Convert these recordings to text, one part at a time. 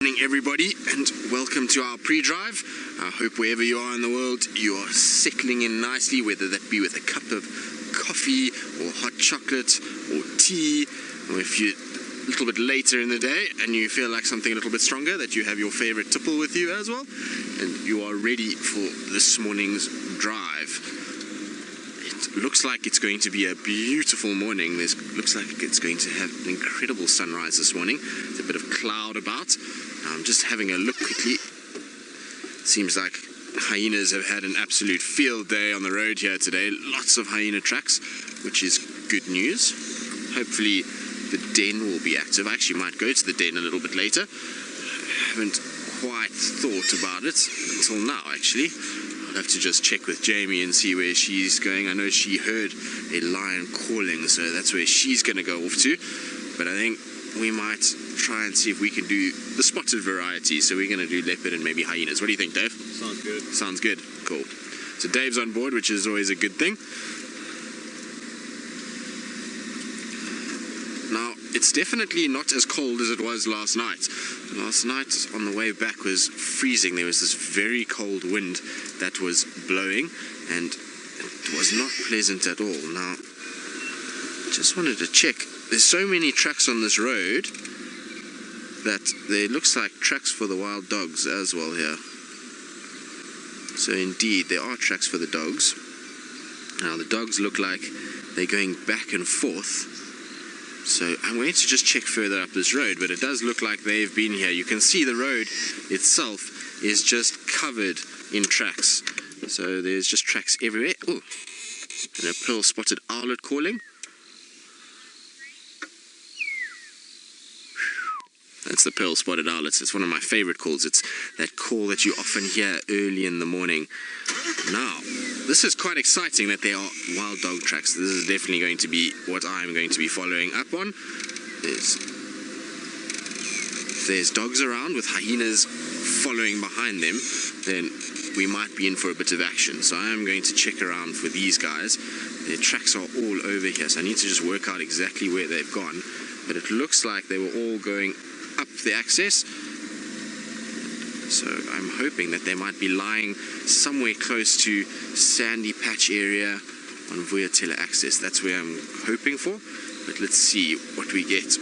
Morning everybody, and welcome to our pre-drive. I hope wherever you are in the world you are settling in nicely, whether that be with a cup of coffee or hot chocolate or tea, or if you're a little bit later in the day and you feel like something a little bit stronger, that you have your favorite tipple with you as well and you are ready for this morning's drive. It looks like it's going to be a beautiful morning. Looks like it's going to have an incredible sunrise this morning. There's a bit of cloud about. I'm just having a look quickly. Seems like hyenas have had an absolute field day on the road here today. Lots of hyena tracks, which is good news. Hopefully the den will be active. I actually might go to the den a little bit later. I haven't quite thought about it until now, actually. I'll have to just check with Jamie and see where she's going. I know she heard a lion calling, so that's where she's going to go off to. But I think we might try and see if we can do the spotted variety. So we're going to do leopard and maybe hyenas. What do you think, Dave? Sounds good. Sounds good. Cool. So Dave's on board, which is always a good thing. Now, it's definitely not as cold as it was last night. Last night on the way back was freezing. There was this very cold wind that was blowing and it was not pleasant at all. Now, just wanted to check. There's so many tracks on this road that there looks like tracks for the wild dogs as well here. So indeed, there are tracks for the dogs. Now, the dogs look like they're going back and forth. So I'm going to just check further up this road, but it does look like they've been here. You can see the road itself is just covered in tracks. So there's just tracks everywhere. Oh, and a pearl-spotted owlet calling. That's the pearl-spotted owlet. It's one of my favorite calls. It's that call that you often hear early in the morning. Now, this is quite exciting that there are wild dog tracks. This is definitely going to be what I'm going to be following up on. If there's dogs around with hyenas following behind them, then we might be in for a bit of action. So I am going to check around for these guys. Their tracks are all over here, so I need to just work out exactly where they've gone. But it looks like they were all going up the axis. So I'm hoping that they might be lying somewhere close to Sandy Patch area on Vuyatela axis. That's where I'm hoping for. But let's see what we get.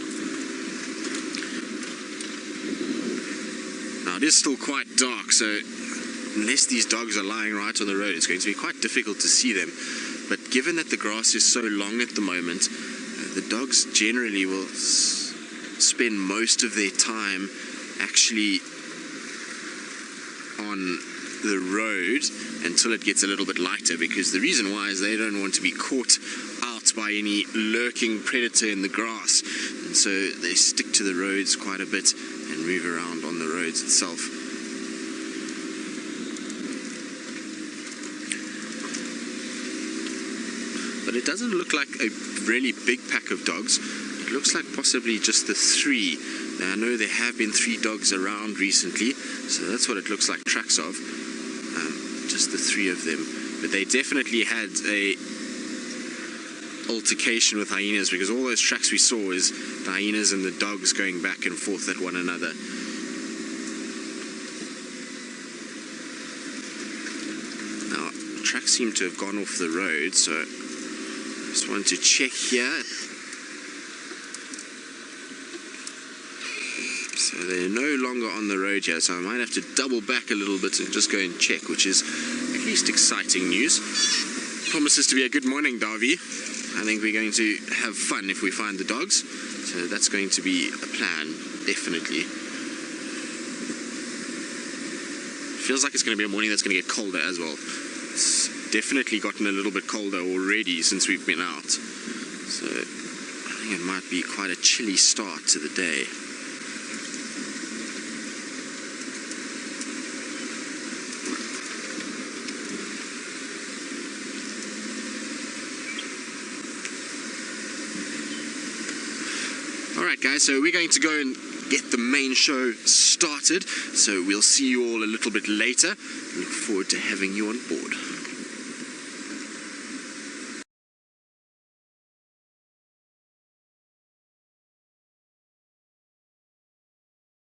Now it is still quite dark, so unless these dogs are lying right on the road, it's going to be quite difficult to see them. But given that the grass is so long at the moment, the dogs generally will spend most of their time actually on the road until it gets a little bit lighter, because the reason why is they don't want to be caught out by any lurking predator in the grass, and so they stick to the roads quite a bit and move around on the roads itself. But it doesn't look like a really big pack of dogs. It looks like possibly just the three. Now, I know there have been 3 dogs around recently, so that's what it looks like tracks of. Just the 3 of them. But they definitely had a altercation with hyenas, because all those tracks we saw is the hyenas and the dogs going back and forth at one another. Now, tracks seem to have gone off the road, so just wanted to check here. So they're no longer on the road here, so I might have to double back a little bit and just go and check, which is at least exciting news. Promises to be a good morning, Davy. I think we're going to have fun if we find the dogs, so that's going to be a plan, definitely. Feels like it's going to be a morning that's going to get colder as well. It's definitely gotten a little bit colder already since we've been out, so I think it might be quite a chilly start to the day. Alright guys, so we're going to go and get the main show started, so we'll see you all a little bit later. Look forward to having you on board.